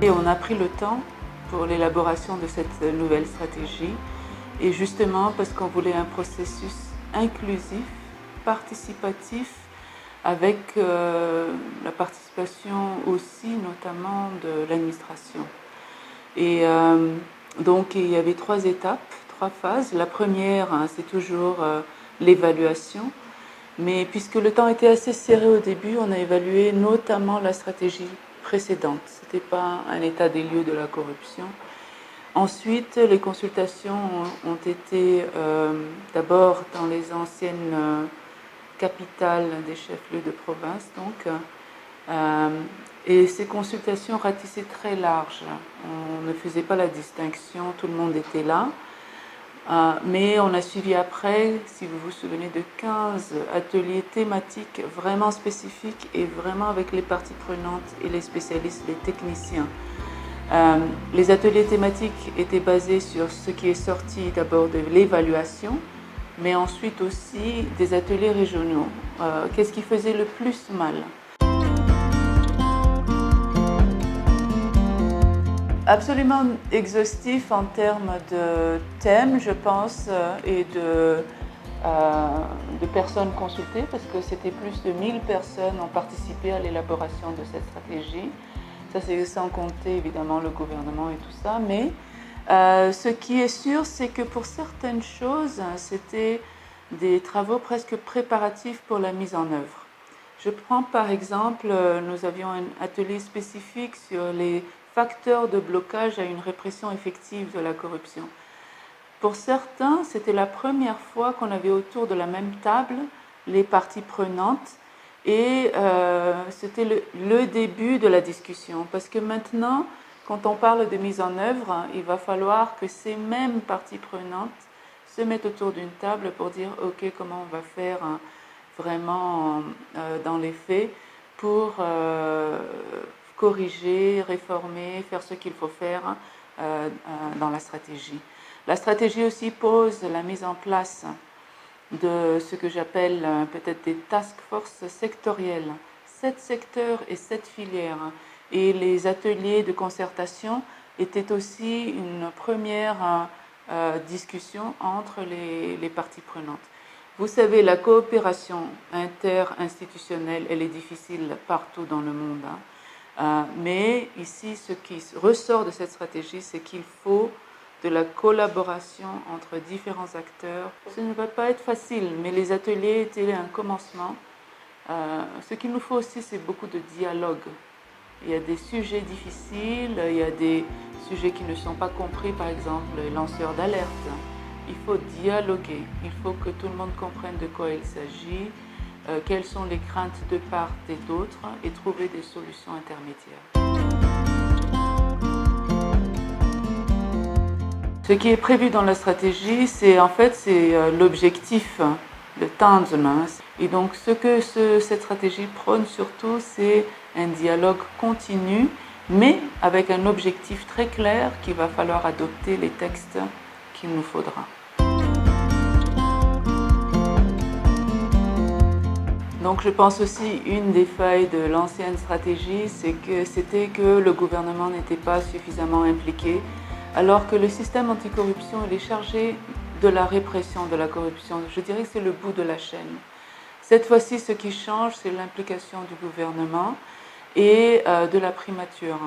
Et on a pris le temps pour l'élaboration de cette nouvelle stratégie, et justement parce qu'on voulait un processus inclusif, participatif, avec la participation aussi notamment de l'administration. Et donc il y avait 3 étapes, 3 phases. La première, c'est toujours l'évaluation, mais puisque le temps était assez serré au début, on a évalué notamment la stratégie précédente. Ce n'était pas un état des lieux de la corruption. Ensuite, les consultations ont été d'abord dans les anciennes capitales des chefs-lieux de province, donc, et ces consultations ratissaient très large. On ne faisait pas la distinction, tout le monde était là. Mais on a suivi après, si vous vous souvenez, de 15 ateliers thématiques vraiment spécifiques et vraiment avec les parties prenantes et les spécialistes, les techniciens. Les ateliers thématiques étaient basés sur ce qui est sorti d'abord de l'évaluation, mais ensuite aussi des ateliers régionaux. Qu'est-ce qui faisait le plus mal? Absolument exhaustif en termes de thèmes, je pense, et de personnes consultées, parce que c'était plus de 1000 personnes ont participé à l'élaboration de cette stratégie. Ça, c'est sans compter évidemment le gouvernement et tout ça, mais ce qui est sûr, c'est que pour certaines choses, c'était des travaux presque préparatifs pour la mise en œuvre. Je prends par exemple, nous avions un atelier spécifique sur les facteurs de blocage à une répression effective de la corruption. Pour certains, c'était la première fois qu'on avait autour de la même table les parties prenantes, et c'était le début de la discussion, parce que maintenant, quand on parle de mise en œuvre, il va falloir que ces mêmes parties prenantes se mettent autour d'une table pour dire « Ok, comment on va faire vraiment dans les faits pour corriger, réformer, faire ce qu'il faut faire dans la stratégie ». La stratégie aussi pose la mise en place de ce que j'appelle peut-être des task forces sectorielles, 7 secteurs et 7 filières. Et les ateliers de concertation étaient aussi une première discussion entre les parties prenantes. Vous savez, la coopération interinstitutionnelle, elle est difficile partout dans le monde. Mais ici, ce qui ressort de cette stratégie, c'est qu'il faut de la collaboration entre différents acteurs. Ce ne va pas être facile, mais les ateliers étaient un commencement. Ce qu'il nous faut aussi, c'est beaucoup de dialogue. Il y a des sujets difficiles, il y a des sujets qui ne sont pas compris, par exemple les lanceurs d'alerte. Il faut dialoguer, il faut que tout le monde comprenne de quoi il s'agit, quelles sont les craintes de part et d'autre, et trouver des solutions intermédiaires. Ce qui est prévu dans la stratégie, c'est l'objectif, le Tanzema. Et donc ce que cette stratégie prône surtout, c'est un dialogue continu, mais avec un objectif très clair qu'il va falloir adopter les textes qu'il nous faudra. Donc je pense aussi une des failles de l'ancienne stratégie, c'était que le gouvernement n'était pas suffisamment impliqué, alors que le système anticorruption il est chargé de la répression de la corruption. Je dirais que c'est le bout de la chaîne. Cette fois-ci, ce qui change, c'est l'implication du gouvernement et de la primature.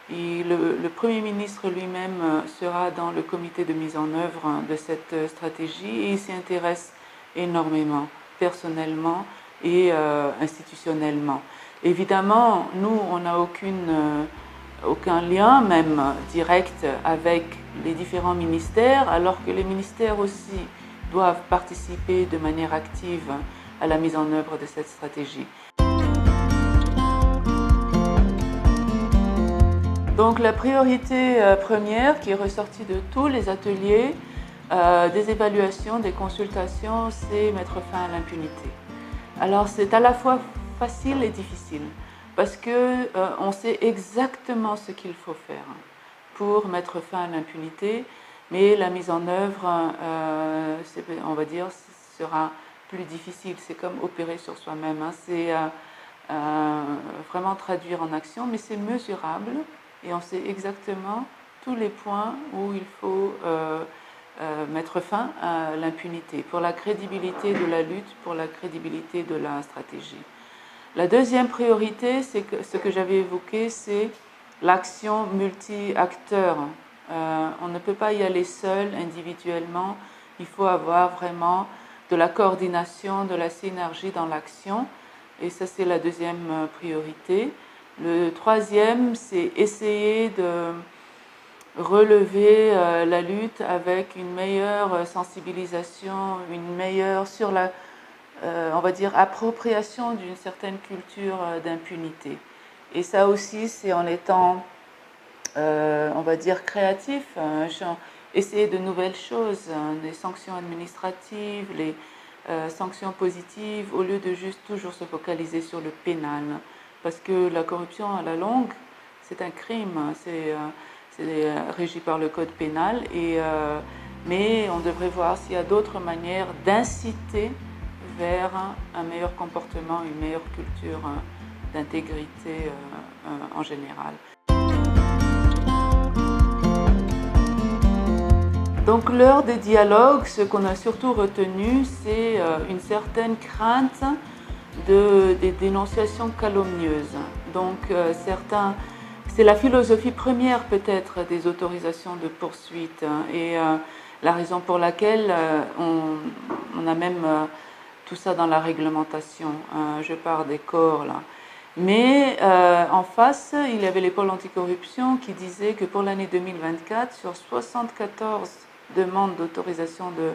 Et le Premier ministre lui-même sera dans le comité de mise en œuvre de cette stratégie, et il s'y intéresse énormément, personnellement et institutionnellement. Évidemment, nous, on n'a aucun lien même direct avec les différents ministères, alors que les ministères aussi doivent participer de manière active à la mise en œuvre de cette stratégie. Donc la priorité première qui est ressortie de tous les ateliers, des évaluations, des consultations, c'est mettre fin à l'impunité. Alors c'est à la fois facile et difficile, parce que on sait exactement ce qu'il faut faire pour mettre fin à l'impunité, mais la mise en œuvre, on va dire, sera plus difficile. C'est comme opérer sur soi-même, c'est vraiment traduire en action, mais c'est mesurable. et on sait exactement tous les points où il faut mettre fin à l'impunité, pour la crédibilité de la lutte, pour la crédibilité de la stratégie. La deuxième priorité, c'est que ce que j'avais évoqué, c'est l'action multi-acteurs. On ne peut pas y aller seul, individuellement. Il faut avoir vraiment de la coordination, de la synergie dans l'action. Et ça, c'est la deuxième priorité. Le troisième, c'est essayer de relever la lutte avec une meilleure sensibilisation, une meilleure sur la, on va dire, appropriation d'une certaine culture d'impunité. Et ça aussi, c'est en étant, on va dire, créatif, essayer de nouvelles choses, les sanctions administratives, les sanctions positives, au lieu de juste toujours se focaliser sur le pénal. Parce que la corruption, à la longue, c'est un crime, c'est régi par le code pénal, mais on devrait voir s'il y a d'autres manières d'inciter vers un meilleur comportement, une meilleure culture d'intégrité en général. Donc l'heure des dialogues, ce qu'on a surtout retenu, c'est une certaine crainte des dénonciations calomnieuses. Donc c'est la philosophie première peut-être des autorisations de poursuite et la raison pour laquelle on a même tout ça dans la réglementation. Je pars des corps là. Mais en face, il y avait les pôles anticorruption qui disaient que pour l'année 2024, sur 74 demandes d'autorisation de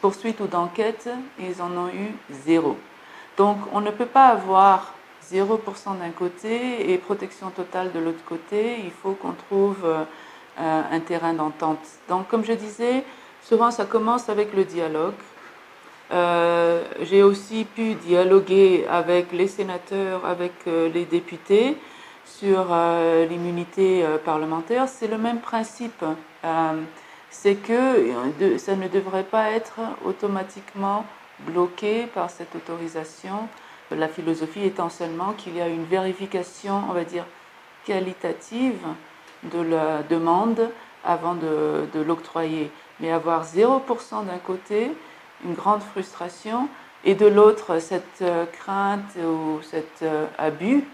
poursuite ou d'enquête, ils en ont eu 0. Donc on ne peut pas avoir 0% d'un côté et protection totale de l'autre côté. Il faut qu'on trouve un terrain d'entente. Donc comme je disais, souvent ça commence avec le dialogue. J'ai aussi pu dialoguer avec les sénateurs, avec les députés sur l'immunité parlementaire. C'est le même principe. C'est que ça ne devrait pas être automatiquement bloqué par cette autorisation. La philosophie étant seulement qu'il y a une vérification, on va dire, qualitative de la demande avant de l'octroyer. Mais avoir 0% d'un côté, une grande frustration, et de l'autre, cette crainte ou cet abus,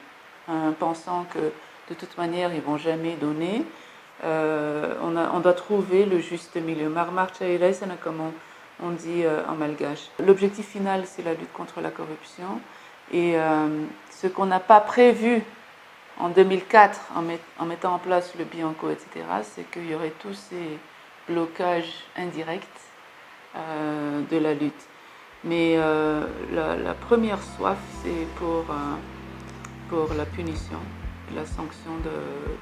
pensant que de toute manière, ils ne vont jamais donner, on doit trouver le juste milieu. Comme on dit en malgache. L'objectif final, c'est la lutte contre la corruption. Et ce qu'on n'a pas prévu en 2004, en mettant en place le Bianco, etc., c'est qu'il y aurait tous ces blocages indirects de la lutte. Mais la première soif, c'est pour la punition, la sanction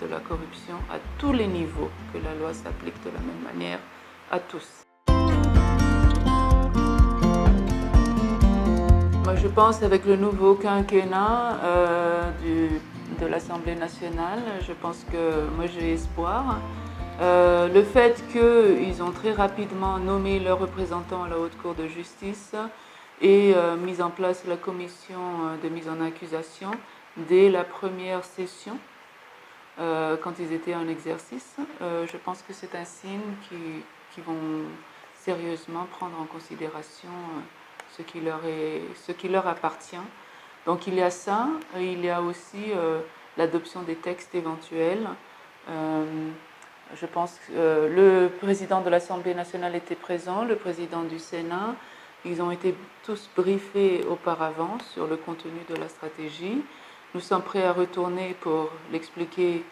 de la corruption à tous les niveaux, que la loi s'applique de la même manière à tous. Moi, je pense avec le nouveau quinquennat de l'Assemblée nationale, je pense que moi j'ai espoir. Le fait qu'ils ont très rapidement nommé leurs représentants à la Haute Cour de justice et mis en place la commission de mise en accusation dès la première session, quand ils étaient en exercice, je pense que c'est un signe qu'ils vont sérieusement prendre en considération ce qui leur appartient. Donc il y a ça, il y a aussi l'adoption des textes éventuels. Je pense que le président de l'Assemblée nationale était présent, le président du Sénat. Ils ont été tous briefés auparavant sur le contenu de la stratégie. Nous sommes prêts à retourner pour l'expliquer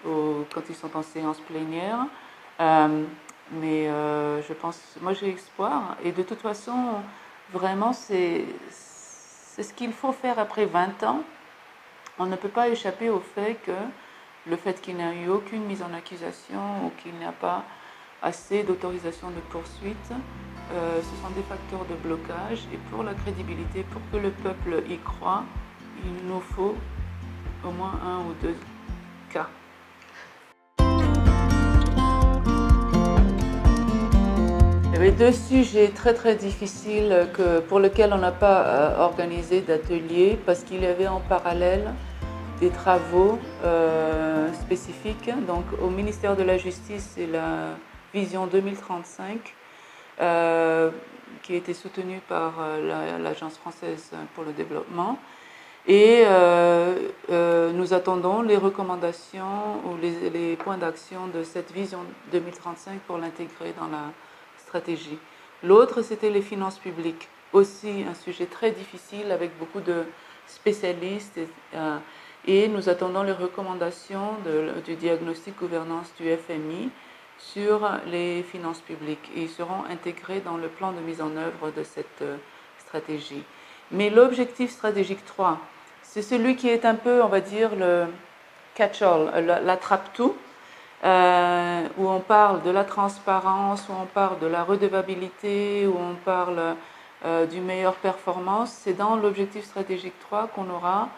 quand ils sont en séance plénière. Mais je pense, moi j'ai espoir. Et de toute façon, vraiment, c'est ce qu'il faut faire après 20 ans. On ne peut pas échapper au fait que le fait qu'il n'y a eu aucune mise en accusation ou qu'il n'y a pas assez d'autorisation de poursuite, ce sont des facteurs de blocage. Et pour la crédibilité, pour que le peuple y croit, il nous faut au moins 1 ou 2 cas. Il y avait 2 sujets très très difficiles pour lesquels on n'a pas organisé d'atelier parce qu'il y avait en parallèle des travaux spécifiques. Donc au ministère de la Justice, c'est la vision 2035 qui a été soutenue par l'Agence française pour le développement. Et nous attendons les recommandations ou les points d'action de cette vision 2035 pour l'intégrer dans la stratégie. L'autre, c'était les finances publiques. Aussi un sujet très difficile avec beaucoup de spécialistes. Et nous attendons les recommandations du diagnostic gouvernance du FMI sur les finances publiques. Et ils seront intégrés dans le plan de mise en œuvre de cette stratégie. Mais l'objectif stratégique 3, c'est celui qui est un peu, on va dire, le catch-all, l'attrape-tout, où on parle de la transparence, où on parle de la redevabilité, où on parle d'une meilleure performance. C'est dans l'objectif stratégique 3 qu'on aura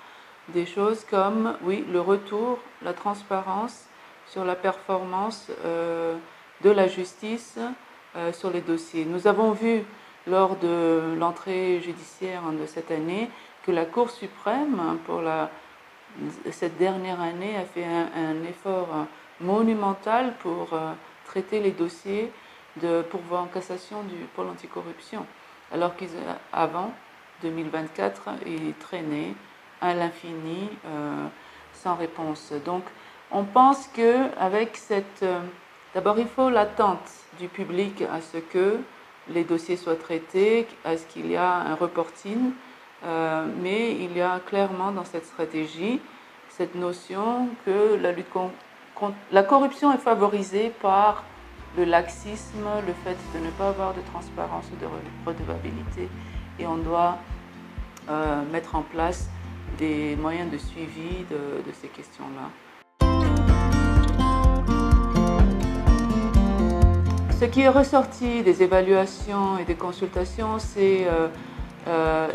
des choses comme, oui, le retour, la transparence sur la performance de la justice sur les dossiers. Nous avons vu lors de l'entrée judiciaire de cette année que la Cour suprême, pour cette dernière année, a fait un effort monumental pour traiter les dossiers de pourvoi en cassation du pôle anticorruption, alors qu'avant 2024, ils traînaient à l'infini sans réponse. Donc on pense qu'avec cette... D'abord, il faut l'attente du public à ce que les dossiers soient traités, à ce qu'il y a un reporting, mais il y a clairement dans cette stratégie cette notion que la lutte contre la corruption est favorisée par le laxisme, le fait de ne pas avoir de transparence ou de redevabilité, et on doit mettre en place des moyens de suivi de ces questions-là. Ce qui est ressorti des évaluations et des consultations, c'est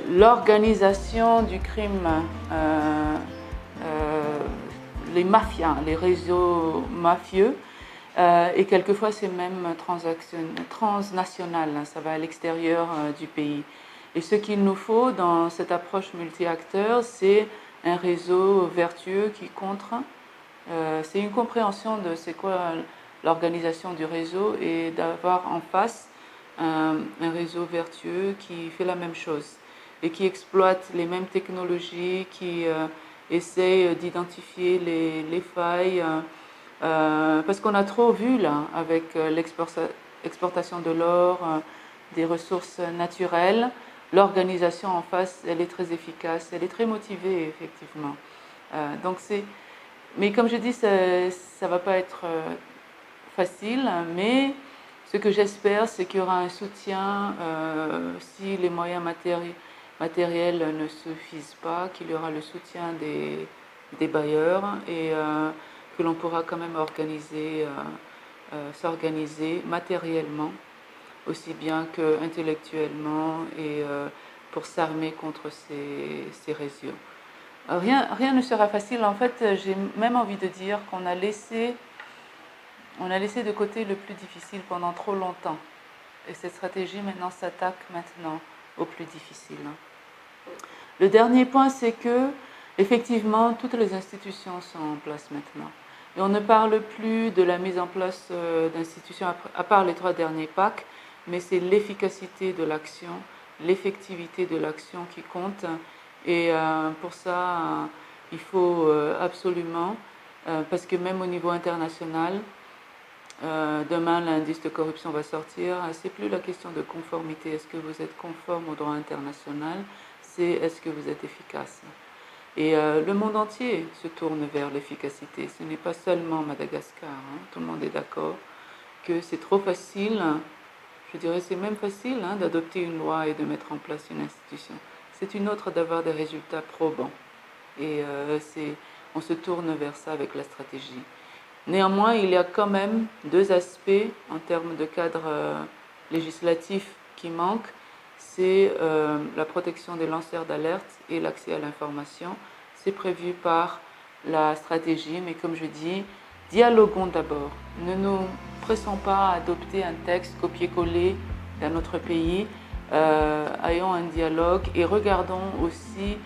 l'organisation du crime, les mafias, les réseaux mafieux, et quelquefois c'est même transnational, ça va à l'extérieur du pays. Et ce qu'il nous faut dans cette approche multi-acteurs, c'est un réseau vertueux qui contre. C'est une compréhension de c'est quoi l'organisation du réseau et d'avoir en face un réseau vertueux qui fait la même chose et qui exploite les mêmes technologies, qui essaie d'identifier les failles. Parce qu'on a trop vu là avec l'exportation de l'or, des ressources naturelles. L'organisation en face, elle est très efficace, elle est très motivée, effectivement. Mais comme je dis, ça ne va pas être facile, mais ce que j'espère, c'est qu'il y aura un soutien si les moyens matériels ne suffisent pas, qu'il y aura le soutien des bailleurs et que l'on pourra quand même s'organiser matériellement, aussi bien qu'intellectuellement, et pour s'armer contre ces réseaux. Rien ne sera facile. En fait, j'ai même envie de dire qu'on a laissé de côté le plus difficile pendant trop longtemps. Et cette stratégie maintenant s'attaque au plus difficile. Le dernier point, c'est que effectivement, toutes les institutions sont en place maintenant. Et on ne parle plus de la mise en place d'institutions, à part les 3 derniers packs, mais c'est l'efficacité de l'action, l'effectivité de l'action qui compte. Et pour ça, il faut absolument, parce que même au niveau international, demain l'indice de corruption va sortir, c'est plus la question de conformité, est-ce que vous êtes conforme au droit international, c'est est-ce que vous êtes efficace. Et le monde entier se tourne vers l'efficacité, ce n'est pas seulement Madagascar, tout le monde est d'accord que c'est trop facile, je dirais c'est même facile d'adopter une loi et de mettre en place une institution. C'est une autre d'avoir des résultats probants. Et on se tourne vers ça avec la stratégie. Néanmoins, il y a quand même 2 aspects en termes de cadre législatif qui manquent. C'est la protection des lanceurs d'alerte et l'accès à l'information. C'est prévu par la stratégie, mais comme je dis, dialoguons d'abord. Ne nous pressons pas à adopter un texte copié-collé d'un autre pays. Ayons un dialogue et regardons aussi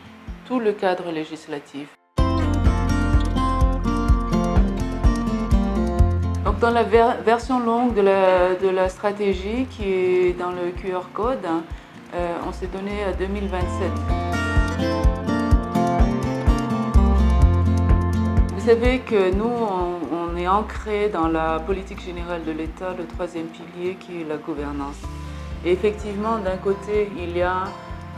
tout le cadre législatif. Donc dans la version longue de la stratégie qui est dans le QR code, on s'est donné à 2027. Vous savez que nous, on est ancré dans la politique générale de l'État, le troisième pilier qui est la gouvernance. Et effectivement, d'un côté, il y a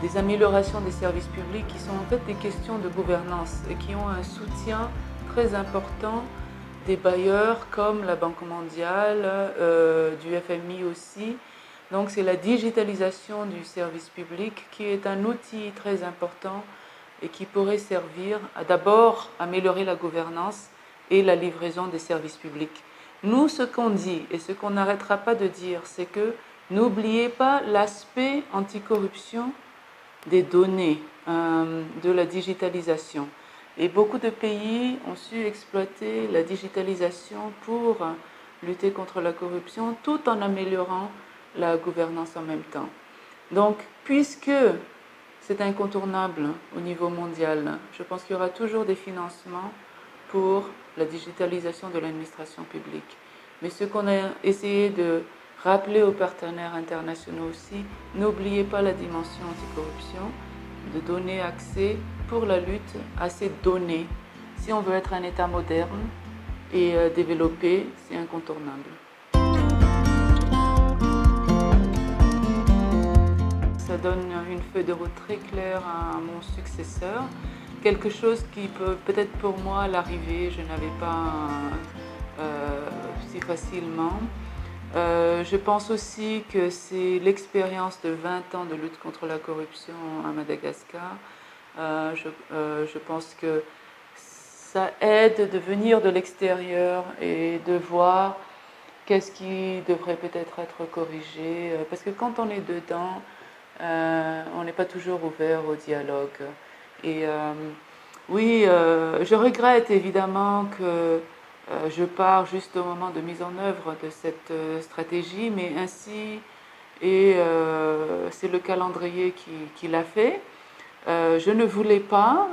des améliorations des services publics qui sont en fait des questions de gouvernance et qui ont un soutien très important des bailleurs comme la Banque mondiale, du FMI aussi. Donc c'est la digitalisation du service public qui est un outil très important et qui pourrait servir à d'abord améliorer la gouvernance et la livraison des services publics. Nous, ce qu'on dit et ce qu'on n'arrêtera pas de dire, c'est que n'oubliez pas l'aspect anticorruption des données, de la digitalisation. Et beaucoup de pays ont su exploiter la digitalisation pour lutter contre la corruption tout en améliorant la gouvernance en même temps. Donc, puisque c'est incontournable au niveau mondial, je pense qu'il y aura toujours des financements pour la digitalisation de l'administration publique. Mais ce qu'on a essayé de rappeler aux partenaires internationaux aussi, n'oubliez pas la dimension anticorruption, de donner accès pour la lutte à ces données. Si on veut être un État moderne et développé, c'est incontournable. Ça donne une feuille de route très claire à mon successeur. Quelque chose qui peut peut-être pour moi l'arriver, je n'avais pas si facilement. Je pense aussi que c'est l'expérience de 20 ans de lutte contre la corruption à Madagascar. Je pense que ça aide de venir de l'extérieur et de voir qu'est-ce qui devrait peut-être être corrigé. Parce que quand on est dedans, on n'est pas toujours ouvert au dialogue. Et oui, je regrette évidemment que je pars juste au moment de mise en œuvre de cette stratégie, mais ainsi, et c'est le calendrier qui l'a fait. Je ne voulais pas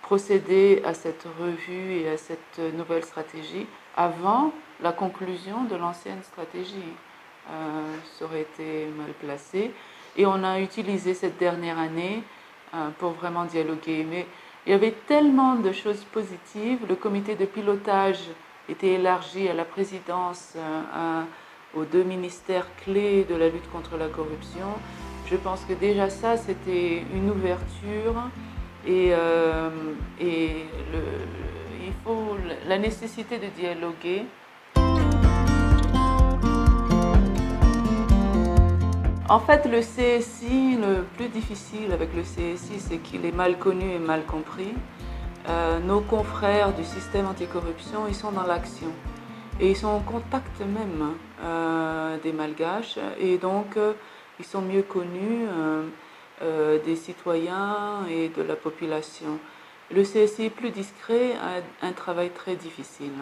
procéder à cette revue et à cette nouvelle stratégie avant la conclusion de l'ancienne stratégie. Ça aurait été mal placé. Et on a utilisé cette dernière année pour vraiment dialoguer. Mais il y avait tellement de choses positives. Le comité de pilotage était élargi à la présidence, aux 2 ministères clés de la lutte contre la corruption. Je pense que déjà ça, c'était une ouverture et il faut la nécessité de dialoguer. En fait, le CSI, le plus difficile avec le CSI, c'est qu'il est mal connu et mal compris. Nos confrères du système anticorruption, ils sont dans l'action et ils sont en contact même des Malgaches et donc ils sont mieux connus des citoyens et de la population. Le CSI est plus discret, a un travail très difficile.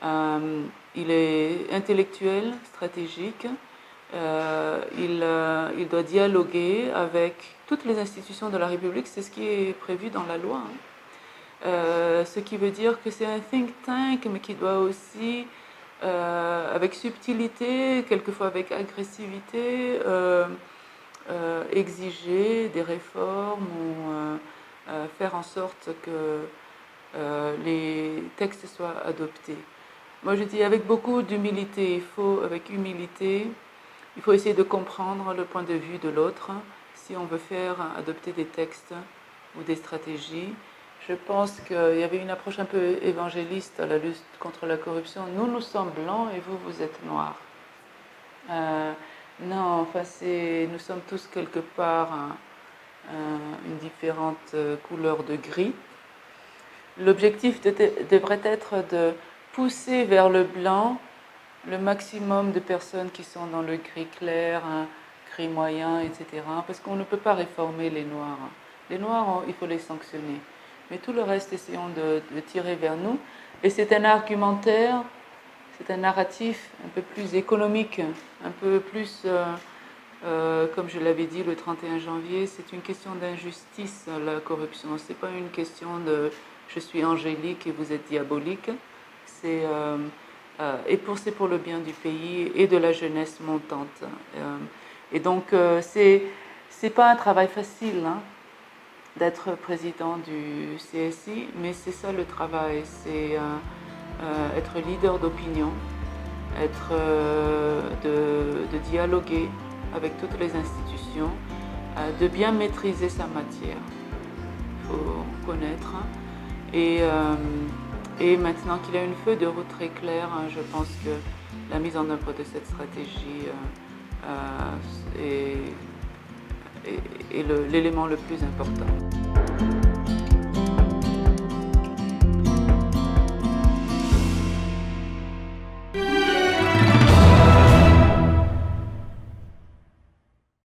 Il est intellectuel, stratégique. Il doit dialoguer avec toutes les institutions de la République, c'est ce qui est prévu dans la loi. Ce qui veut dire que c'est un think tank, mais qui doit aussi, avec subtilité, quelquefois avec agressivité, exiger des réformes ou faire en sorte que les textes soient adoptés. Moi je dis avec beaucoup d'humilité, avec humilité, il faut essayer de comprendre le point de vue de l'autre si on veut faire adopter des textes ou des stratégies. Je pense qu'il y avait une approche un peu évangéliste à la lutte contre la corruption. Nous sommes blancs et vous êtes noirs. Non, enfin, nous sommes tous quelque part une différente couleur de gris. L'objectif devrait être de pousser vers le blanc le maximum de personnes qui sont dans le gris clair, gris moyen, etc. Parce qu'on ne peut pas réformer les noirs. Les noirs, il faut les sanctionner. Mais tout le reste, essayons de tirer vers nous. Et c'est un argumentaire, c'est un narratif un peu plus économique, un peu plus, comme je l'avais dit le 31 janvier, c'est une question d'injustice, la corruption. Ce n'est pas une question de « je suis angélique et vous êtes diabolique ». c'est pour le bien du pays et de la jeunesse montante. Et donc, c'est pas un travail facile, hein, d'être président du CSI, mais c'est ça le travail, c'est être leader d'opinion, de dialoguer avec toutes les institutions, de bien maîtriser sa matière, il faut connaître. Et maintenant qu'il a une feuille de route très claire, hein, je pense que la mise en œuvre de cette stratégie est l'élément le plus important.